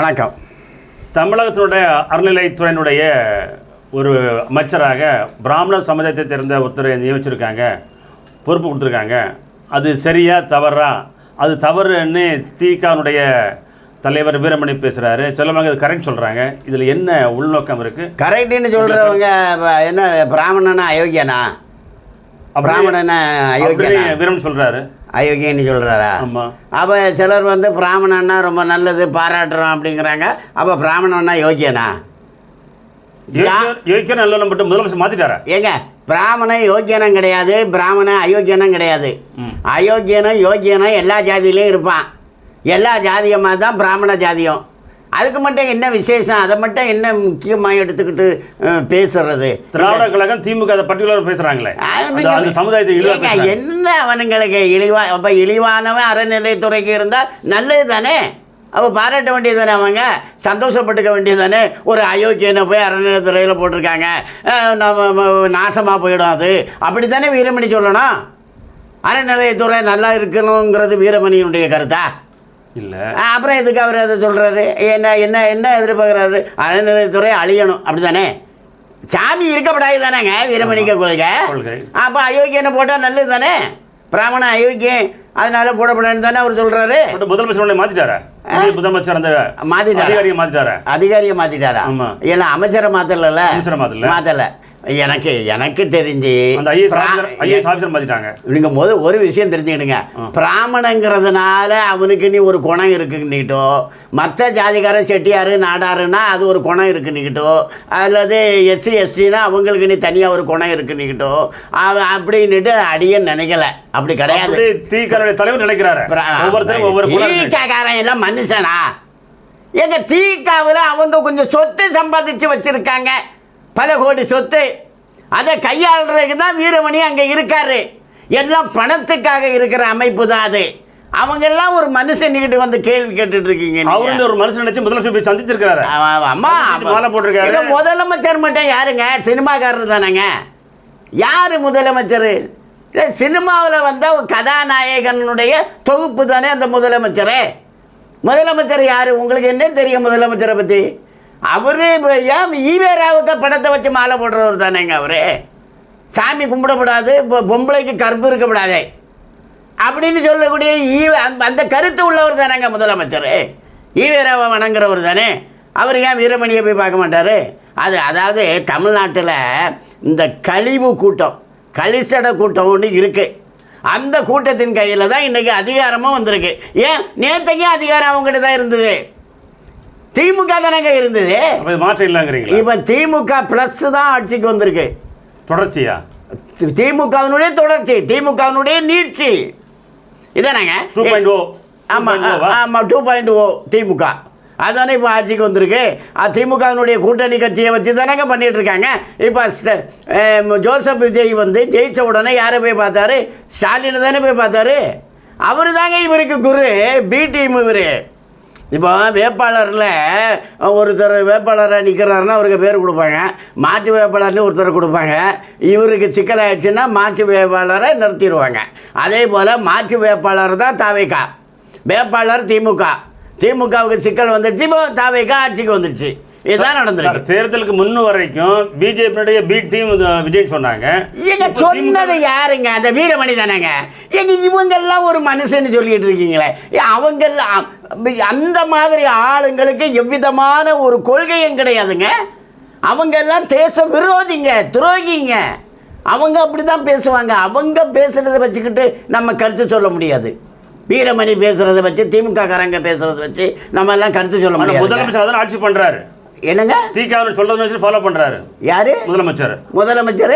வணக்கம். தமிழகத்தினுடைய அறநிலைத்துறையினுடைய ஒரு அமைச்சராக பிராமண சமுதாயத்தை சேர்ந்த ஒருத்தரை நியமிச்சிருக்காங்க, பொறுப்பு கொடுத்துருக்காங்க. அது சரியா தவறா? அது தவறுன்னு திகானுடைய தலைவர் வீரமணி பேசுகிறாரு. சிலவங்க அது கரெக்ட் சொல்கிறாங்க. இதில் என்ன உள்நோக்கம் இருக்குது? கரெக்டுன்னு சொல்கிறவங்க என்ன பிராமணனா அயோக்கியனா? பிராமணனா அயோக்கியனா வீரமணி சொல்கிறாரு. அயோக்கியன்னு சொல்கிறாரா? ஆமாம். அப்போ சிலர் பிராமணன்னா ரொம்ப நல்லது பாராட்டுறோம் அப்படிங்கிறாங்க. அப்போ பிராமணன்னா யோக்கியனா? யோக்கியம் நல்ல மட்டும் முதலமைச்சர் மாற்றிட்டாரா? ஏங்க, பிராமணன் யோக்கியனும் கிடையாது, பிராமணன் அயோக்கியனும் கிடையாது. அயோக்கியனும் யோக்கியனும் எல்லா ஜாதியிலையும் இருப்பான். எல்லா ஜாதியமாக தான் பிராமண ஜாதியம். அதுக்கு மட்டும் என்ன விசேஷம்? அதை மட்டும் என்ன முக்கியமாக எடுத்துக்கிட்டு பேசுறது? திராவிட கழகம் திமுக அதை பர்டிகுலர் பேசுகிறாங்களே, அந்த சமுதாயத்தை என்ன அவனுங்களுக்கு அப்போ இழிவானவன் அறநிலைத்துறைக்கு இருந்தால் நல்லது தானே? அப்போ பாராட்ட வேண்டியது தானே, அவங்க சந்தோஷப்பட்டுக்க வேண்டியது தானே. ஒரு அயோக்கியனை போய் அறநிலைத்துறையில் போட்டிருக்காங்க, நம்ம நாசமாக போயிடும் அது, அப்படி தானே வீரமணி சொல்லணும். அறநிலையத்துறை நல்லா இருக்கணுங்கிறது வீரமணியினுடைய கருத்தா? இல்லை. அப்புறம் எதுக்கு அவர் அதை சொல்கிறாரு? என்ன என்ன என்ன எதிர்பார்க்குறாரு? அறநிலையத்துறை அழியணும் அப்படி தானே? சாமி இருக்கப்படாது தானேங்க வீரமணிக்க கொள்கை. அப்போ அயோக்கியனை போட்டால் நல்லது தானே? பிராமணன் அயோக்கியம் அதனால போடப்படாதுன்னு தானே அவர் சொல்கிறாரு. முதலமைச்சர் மாற்றிட்டாரா? முதலமைச்சர் அந்த அதிகாரியை மாற்றிட்டாரா? அதிகாரியை மாற்றிட்டாரா? ஆமாம். ஏன்னா அமைச்சரை மாற்றல. மாற்றலை. எனக்கு தெரிஞ்சு நீங்கள் ஒரு விஷயம் தெரிஞ்சுக்கிடுங்க. பிராமணங்கிறதுனால அவனுக்கு நீ ஒரு குணம் இருக்குன்னுக்கிட்டோ, மற்ற ஜாதிகார செட்டியார் நாடாருன்னா அது ஒரு குணம் இருக்குன்னுக்கிட்டோ, அல்லது எஸ்சி எஸ்டினா அவங்களுக்கு நீ தனியாக ஒரு குணம் இருக்குன்னுக்கிட்டோ அப்படின்னுட்டு அடியன்னு நினைக்கல. அப்படி கிடையாது. தலைவர் நினைக்கிறாரு தீக்காரன் எல்லாம் மனுஷனா? எங்க தீக்காவில் அவங்க கொஞ்சம் சொத்து சம்பாதிச்சு வச்சிருக்காங்க, பல கோடி சொத்து. அதை கையாளுறதுக்கு தான் வீரமணி அங்கே இருக்காரு. எல்லாம் பணத்துக்காக இருக்கிற அமைப்பு தான் அது. அவங்க எல்லாம் ஒரு மனுஷன்கிட்ட வந்து கேள்வி கேட்டுட்டு இருக்கீங்க. அவரு ஒரு மனுஷன் நினைச்சு முதலமைச்சர் போய் சந்திச்சிருக்காரு. அம்மா மாலை போட்டிருக்காரு. முதலமைச்சர் மட்டும் யாருங்க? சினிமாக்காரர் தானேங்க. யார் முதலமைச்சர்? சினிமாவில் வந்த கதாநாயகனுடைய தொகுப்பு தானே அந்த முதலமைச்சர். முதலமைச்சர் யார்? உங்களுக்கு என்ன தெரியும் முதலமைச்சரை பற்றி? அவரு ஏன் ஈவேராவுக்கு படத்தை வச்சு மாலை போடுறவர் தானேங்க அவரு. சாமி கும்பிடப்படாது, இப்போ பொம்பளைக்கு கற்பு இருக்கப்படாதே அப்படின்னு சொல்லக்கூடிய அந்த கருத்து உள்ளவர் தானேங்க முதலமைச்சர். ஈவேராவை வணங்குறவர் தானே. அவர் ஏன் வீரமணியை போய் பார்க்க மாட்டார்? அதாவது தமிழ்நாட்டில் இந்த கழிவு கூட்டம், கலிசட கூட்டம் ஒன்று இருக்குது. அந்த கூட்டத்தின் கையில் தான் இன்றைக்கி அதிகாரமும் வந்திருக்கு. ஏன் நேற்றுக்கே அதிகாரம் அவங்ககிட்ட தான் இருந்தது. திமுக தானங்க இருந்தது. மாற்றம் இல்லைங்கிறீங்க. இப்போ திமுக ப்ளஸ் தான் ஆட்சிக்கு வந்திருக்கு. தொடர்ச்சியா? திமுகவினுடைய தொடர்ச்சி, திமுகவினுடைய நீட்சி இதானாங்க 2.0. ஆமாம் ஆமாம் 2.0 திமுக அதுதானே இப்போ ஆட்சிக்கு வந்திருக்கு. திமுகவினுடைய கூட்டணி கட்சியை வச்சு தானங்க பண்ணிகிட்டு இருக்காங்க. இப்போ ஜோசப் விஜய் ஜெயித்த உடனே யாரை போய் பார்த்தாரு? ஸ்டாலினை தானே போய் பார்த்தாரு. அவர் தாங்க இவருக்கு குரு, பி டீம் இவர். இப்போ வேட்பாளரில் ஒருத்தர் வேட்பாளராக நிற்கிறாருன்னா அவருக்கு பேர் கொடுப்பாங்க, மாற்று வேட்பாளர்னு ஒருத்தர் கொடுப்பாங்க. இவருக்கு சிக்கலாகிடுச்சுன்னா மாற்று வேட்பாளரை நிறுத்திடுவாங்க. அதே போல் மாற்று வேட்பாளர் தான் தாவேகா, வேட்பாளர் திமுக. திமுகவுக்கு சிக்கல் வந்துடுச்சு, இப்போ தாவேகா ஆட்சிக்கு வந்துடுச்சு. இதுதான் நடந்தது. தேர்தலுக்கு முன்னு வரைக்கும் பிஜேபியுடைய பி டீம் விஜய் சொன்னாங்க. எங்க சொன்னது யாருங்க? அந்த வீரமணி தானேங்க. எங்க இவங்கெல்லாம் ஒரு மனுஷன்னு சொல்லிட்டு இருக்கீங்களே, அவங்கெல்லாம் அந்த மாதிரி ஆளுங்களுக்கு எவ்விதமான ஒரு கொள்கையும் கிடையாதுங்க. அவங்கெல்லாம் தேச விரோதிங்க, துரோகிங்க. அவங்க அப்படி தான் பேசுவாங்க. அவங்க பேசுகிறத வச்சுக்கிட்டு நம்ம கருத்து சொல்ல முடியாது. வீரமணி பேசுகிறத வச்சு, திமுக காரங்க பேசுகிறத வச்சு நம்ம எல்லாம் கருத்து சொல்ல முடியாது. முதலமைச்சர் அதான் ஆட்சி பண்ணுறாரு. என்னங்க? திகாவை சொல்றதை ஃபாலோ பண்றாரு. யாரு? முதலமைச்சர். முதலமைச்சர்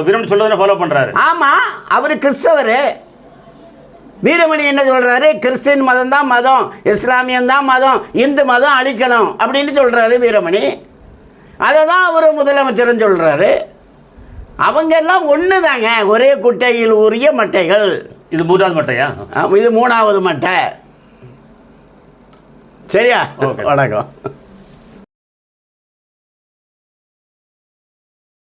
வீரமணி சொல்றதை ஃபாலோ பண்றாரு. ஆமா, அவரு கிறிஸ்தவர். வீரமணி என்ன சொல்றாரு? கிறிஸ்டின் மதம் தான் மதம், இஸ்லாமியம் தான் மதம், இந்து மதம் அழிக்கணும் அப்படின்னு சொல்றாரு வீரமணி. அதை தான் அவர் முதலமைச்சர்னு சொல்றாரு. அவங்க எல்லாம் ஒன்று தாங்க, ஒரே குட்டையில் உரிய மட்டைகள். இது 3வது மட்டையா? இது 3வது மட்டை. சரியா? வணக்கம்.